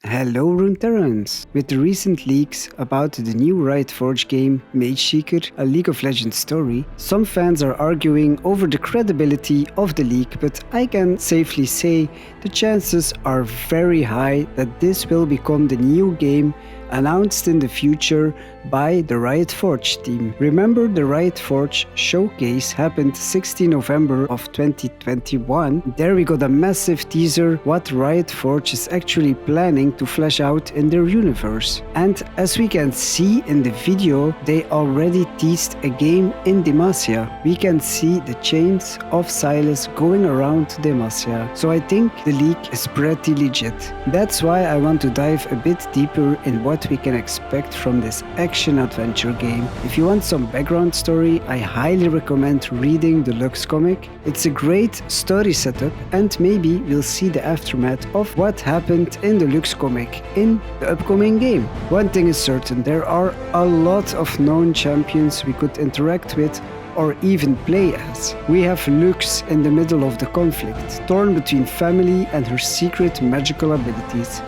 Hello Runeterrans! With the recent leaks about the new Riot Forge game Mageseeker, a League of Legends story, some fans are arguing over the credibility of the leak, but I can safely say the chances are very high that this will become the new game announced in the future by the Riot Forge team. Remember, the Riot Forge showcase happened 16 November of 2021. There we got a massive teaser what Riot Forge is actually planning to flesh out in their universe. And as we can see in the video, they already teased a game in Demacia. We can see the chains of Silas going around Demacia. So I think the leak is pretty legit. That's why I want to dive a bit deeper in what we can expect from this action-adventure game. If you want some background story, I highly recommend reading the Lux comic. It's a great story setup, and maybe we'll see the aftermath of what happened in the Lux comic in the upcoming game. One thing is certain, there are a lot of known champions we could interact with or even play as. We have Lux in the middle of the conflict, torn between family and her secret magical abilities.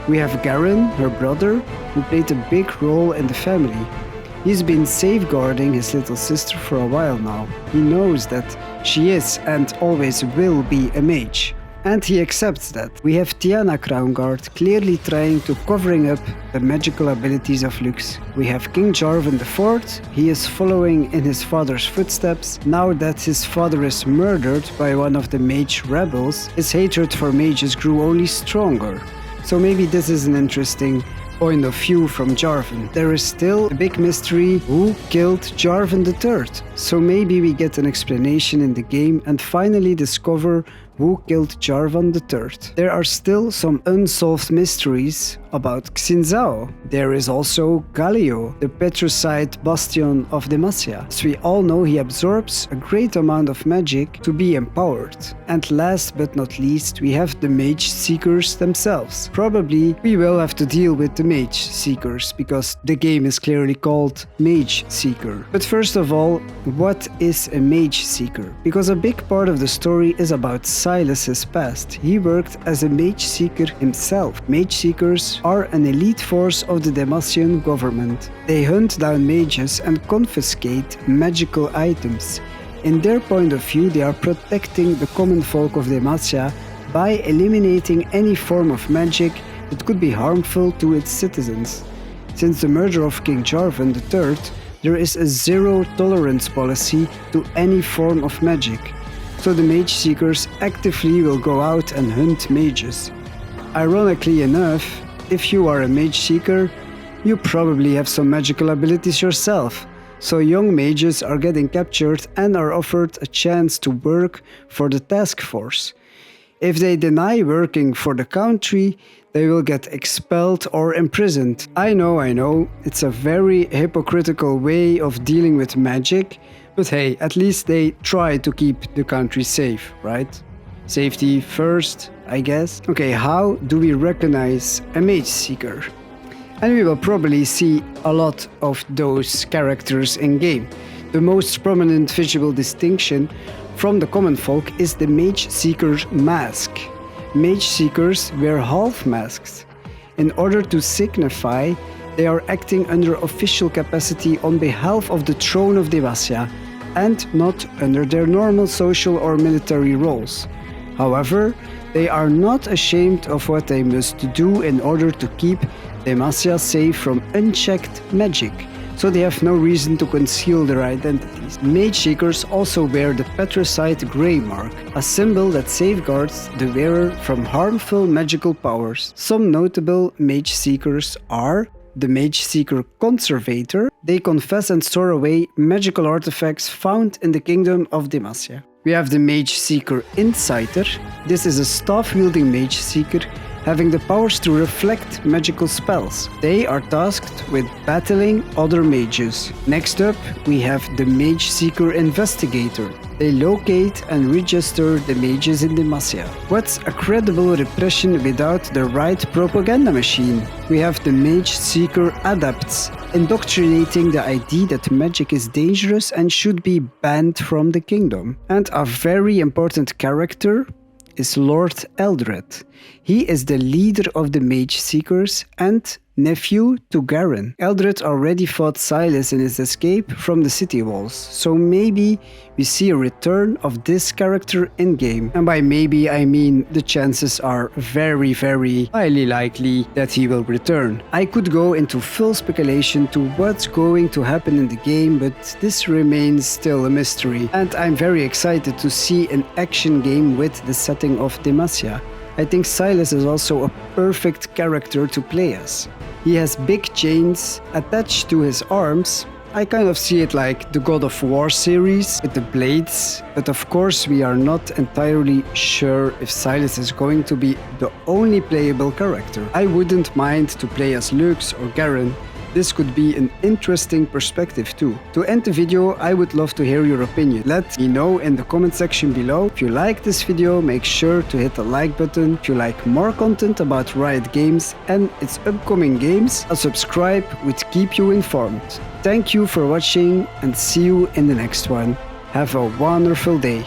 We have Garen, her brother, who played a big role in the family. He's been safeguarding his little sister for a while now. He knows that she is and always will be a mage. And he accepts that. We have Tiana Crownguard clearly trying to covering up the magical abilities of Lux. We have King Jarvan IV. He is following in his father's footsteps. Now that his father is murdered by one of the mage rebels, his hatred for mages grew only stronger. So maybe this is an interesting point of view from Jarvan. There is still a big mystery who killed Jarvan III. So maybe we get an explanation in the game and finally discover who killed Jarvan III. There are still some unsolved mysteries about Xin. There is also Galio, the Petricide bastion of Demacia. As we all know, he absorbs a great amount of magic to be empowered. And last but not least, we have the Mage Seekers themselves. Probably we will have to deal with the Mage Seekers because the game is clearly called Mage Seeker. But first of all, what is a Mage Seeker? Because a big part of the story is about Silas's past. He worked as a Mage Seeker himself. Mage Seekers are an elite force of the Demacian government. They hunt down mages and confiscate magical items. In their point of view, they are protecting the common folk of Demacia by eliminating any form of magic that could be harmful to its citizens. Since the murder of King Jarvan III, there is a zero-tolerance policy to any form of magic. So the Mage Seekers actively will go out and hunt mages. Ironically enough, if you are a Mage Seeker, you probably have some magical abilities yourself. So young mages are getting captured and are offered a chance to work for the task force. If they deny working for the country, they will get expelled or imprisoned. I know, it's a very hypocritical way of dealing with magic, but hey, at least they try to keep the country safe, right? Safety first, I guess. Okay, how do we recognize a Mage Seeker? And we will probably see a lot of those characters in game. The most prominent visual distinction from the common folk is the Mage Seeker's mask. Mage Seekers wear half masks. In order to signify they are acting under official capacity on behalf of the throne of Demacia and not under their normal social or military roles. However, they are not ashamed of what they must do in order to keep Demacia safe from unchecked magic, so they have no reason to conceal their identities. Mage Seekers also wear the Petricide Grey Mark, a symbol that safeguards the wearer from harmful magical powers. Some notable Mage Seekers are the Mage Seeker Conservator. They confess and store away magical artifacts found in the Kingdom of Demacia. We have the Mage Seeker Insider. This is a staff-wielding Mage Seeker having the powers to reflect magical spells. They are tasked with battling other mages. Next up, we have the Mage Seeker Investigator. They locate and register the mages in Demacia. What's a credible repression without the right propaganda machine? We have the Mage Seeker Adepts, indoctrinating the idea that magic is dangerous and should be banned from the kingdom. And a very important character is Lord Eldred. He is the leader of the Mage Seekers and nephew to Garen. Eldred already fought Silas in his escape from the city walls, so maybe we see a return of this character in-game. And by maybe I mean the chances are very highly likely that he will return. I could go into full speculation to what's going to happen in the game, but this remains still a mystery. And I'm very excited to see an action game with the setting of Demacia. I think Silas is also a perfect character to play as. He has big chains attached to his arms. I kind of see it like the God of War series with the blades, but of course we are not entirely sure if Silas is going to be the only playable character. I wouldn't mind to play as Lux or Garen. This could be an interesting perspective too. To end the video, I would love to hear your opinion. Let me know in the comment section below. If you like this video, make sure to hit the like button. If you like more content about Riot Games and its upcoming games, a subscribe would keep you informed. Thank you for watching and see you in the next one. Have a wonderful day.